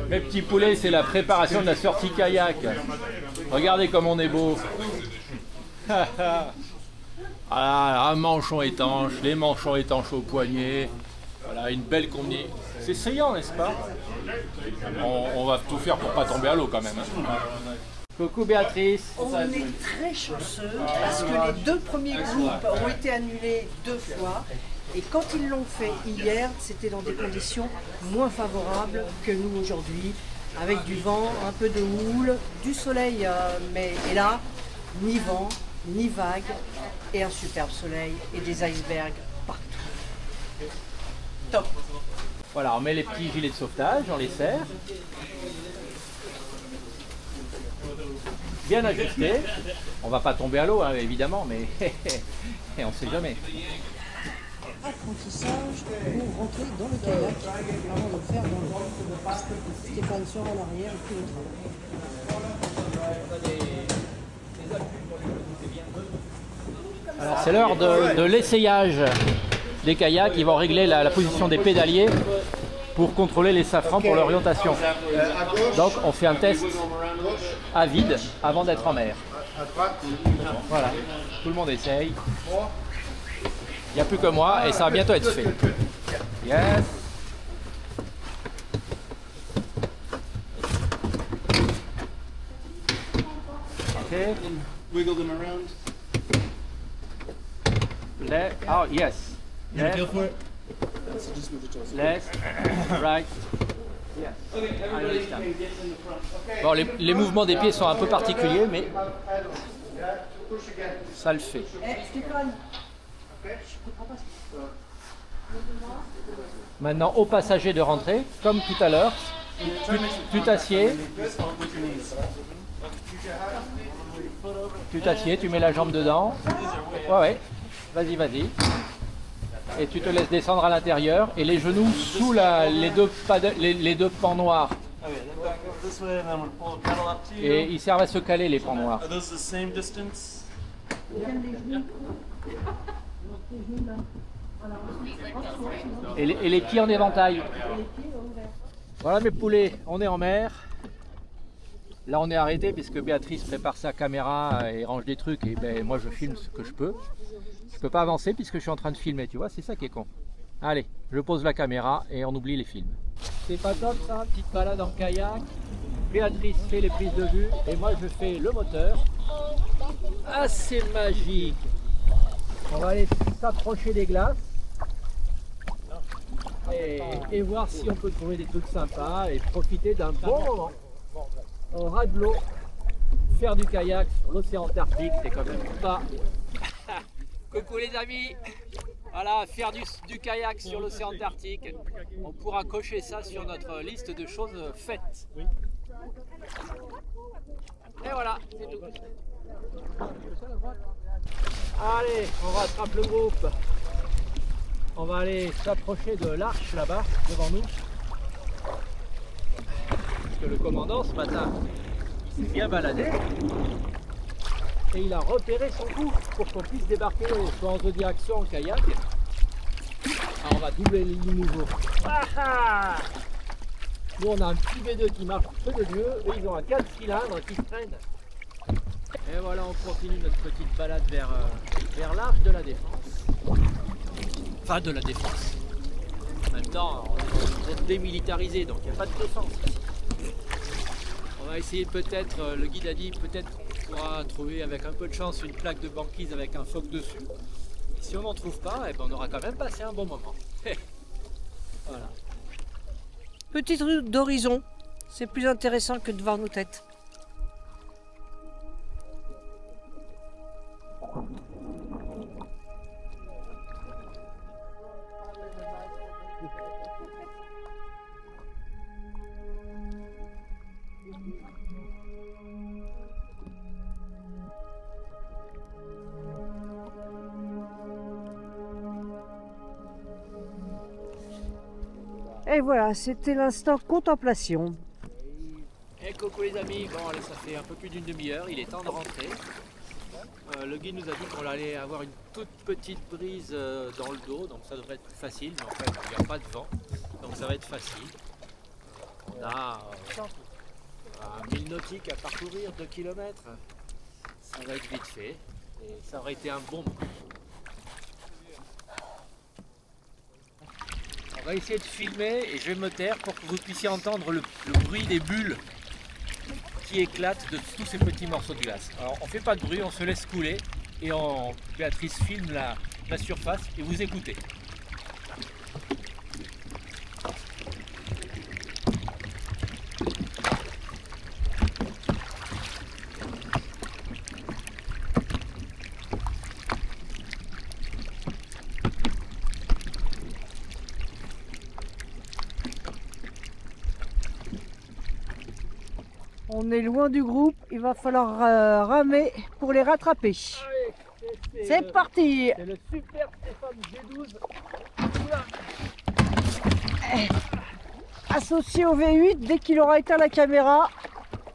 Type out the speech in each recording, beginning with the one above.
Mes petits poulets, c'est la préparation de la sortie kayak. Regardez comme on est beau. Voilà, un manchon étanche, les manchons étanches au poignet. Voilà, une belle combinaison. C'est essayant, n'est-ce pas? On va tout faire pour pas tomber à l'eau quand même. Hein. Coucou Béatrice. On est très chanceux parce que les 2 premiers groupes ont été annulés 2 fois. Et quand ils l'ont fait hier, c'était dans des conditions moins favorables que nous aujourd'hui, avec du vent, un peu de houle, du soleil, mais et là, ni vent, ni vague, et un superbe soleil et des icebergs partout. Top. Voilà, on met les petits gilets de sauvetage, on les serre. Bien ajusté. On va pas tomber à l'eau, hein, évidemment, mais on sait jamais. Apprentissage pour rentrer dans le kayak avant de le faire dans l'eau. Stéphane sort en arrière et puis le Alors c'est l'heure de l'essayage des kayaks. Ils vont régler la position des pédaliers pour contrôler les safrans pour l'orientation. Donc on fait un test à vide avant d'être en mer. Voilà, tout le monde essaye. Il n'y a plus que moi et ça va bientôt être fait. Yes. Okay. Wiggle them around. Left. Oh yes. Left. Go for it. So just move the toes. Left. Right. Yes. Okay, I everybody understand. gets in the front. Okay. Bon, les mouvements des pieds sont un peu particuliers, mais ça le fait. Stéphane. Maintenant, aux passagers de rentrer, comme tout à l'heure, tu t'assieds. Tu t'assieds, tu mets la jambe dedans. Ouais, ouais. Vas-y, vas-y. Et tu te laisses descendre à l'intérieur et les genoux sous les deux pans noirs. Et ils servent à se caler, les pans noirs. Are those the same distance? Et les pieds en éventail. Voilà mes poulets, on est en mer. Là on est arrêté puisque Béatrice prépare sa caméra et range des trucs et ben, moi je filme ce que je peux. Je peux pas avancer puisque je suis en train de filmer, tu vois, c'est ça qui est con. Allez, je pose la caméra et on oublie les films. C'est pas top ça, petite balade en kayak. Béatrice fait les prises de vue et moi je fais le moteur. Ah c'est magique. On va aller s'approcher des glaces et voir si on peut trouver des trucs sympas et profiter d'un bon moment. Au ras de l'eau, faire du kayak sur l'océan Antarctique, c'est quand même pas... Coucou les amis. Voilà, faire du kayak sur l'océan Antarctique, on pourra cocher ça sur notre liste de choses faites. Et voilà, c'est tout. Allez, on rattrape le groupe. On va aller s'approcher de l'arche là-bas, devant nous. Parce que le commandant ce matin, il s'est bien baladé. Et il a repéré son coup pour qu'on puisse débarquer soit en Zodiac, soit en kayak. Alors on va doubler les nouveaux. Nous on a un petit V2 qui marche peu de Dieu. Eux ils ont un 4 cylindres qui traîne. Et voilà, on continue notre petite balade vers l'arche de la Défense. Enfin de la Défense. En même temps, on est démilitarisé, donc il n'y a pas de défense. On va essayer peut-être, le guide a dit peut-être qu'on pourra trouver avec un peu de chance une plaque de banquise avec un phoque dessus. Et si on n'en trouve pas, eh ben, on aura quand même passé un bon moment. Voilà. Petite rue d'horizon, c'est plus intéressant que de voir nos têtes. Et voilà, c'était l'instant contemplation. Et coucou les amis, bon allez, ça fait un peu plus d'une demi-heure, il est temps de rentrer. Le guide nous a dit qu'on allait avoir une toute petite brise dans le dos, donc ça devrait être facile, mais en fait il n'y a pas de vent, donc ça va être facile. On a 1000 nautiques à parcourir, 2 km. Ça va être vite fait et ça aurait été un bon moment. On va essayer de filmer et je vais me taire pour que vous puissiez entendre le bruit des bulles qui éclatent de tous ces petits morceaux de glace. Alors on ne fait pas de bruit, on se laisse couler et Béatrice filme la surface et vous écoutez. On est loin du groupe, il va falloir ramer pour les rattraper. C'est parti. C'est le super Stéphane G12. Associé au V8 dès qu'il aura éteint la caméra.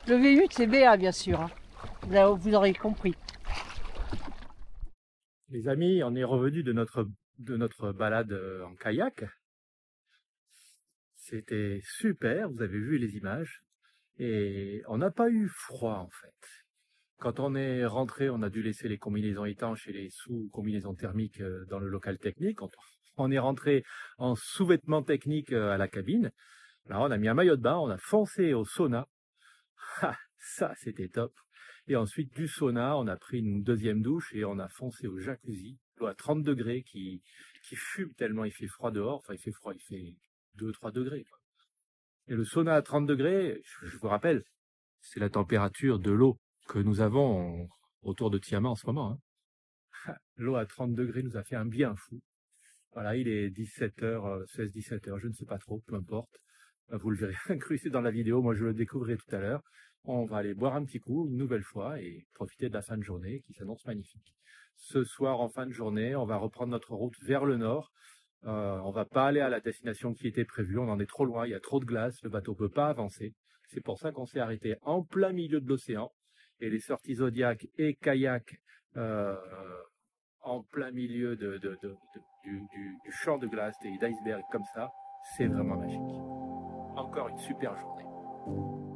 Le V8 c'est BA bien sûr, hein. Vous aurez compris. Les amis, on est revenu de notre balade en kayak. C'était super, vous avez vu les images. Et on n'a pas eu froid en fait. Quand on est rentré, on a dû laisser les combinaisons étanches et les sous-combinaisons thermiques dans le local technique. On est rentré en sous-vêtements techniques à la cabine. Là, on a mis un maillot de bain, on a foncé au sauna. Ah, ça, c'était top. Et ensuite, du sauna, on a pris une deuxième douche et on a foncé au jacuzzi. L'eau à 30 degrés qui fume tellement il fait froid dehors. Enfin, il fait froid, il fait 2-3 degrés, quoi. Et le sauna à 30 degrés, je vous rappelle, c'est la température de l'eau que nous avons autour de Tiamat en ce moment, hein. L'eau à 30 degrés nous a fait un bien fou. Voilà, il est 17h, 16-17h, je ne sais pas trop, peu importe. Vous le verrez incrusté dans la vidéo, moi je le découvrirai tout à l'heure. On va aller boire un petit coup, une nouvelle fois, et profiter de la fin de journée qui s'annonce magnifique. Ce soir, en fin de journée, on va reprendre notre route vers le nord. On va pas aller à la destination qui était prévue, on en est trop loin, il y a trop de glace, le bateau peut pas avancer. C'est pour ça qu'on s'est arrêté en plein milieu de l'océan. Et les sorties Zodiac et kayak en plein milieu du champ de glace et d'iceberg comme ça, c'est vraiment magique. Encore une super journée.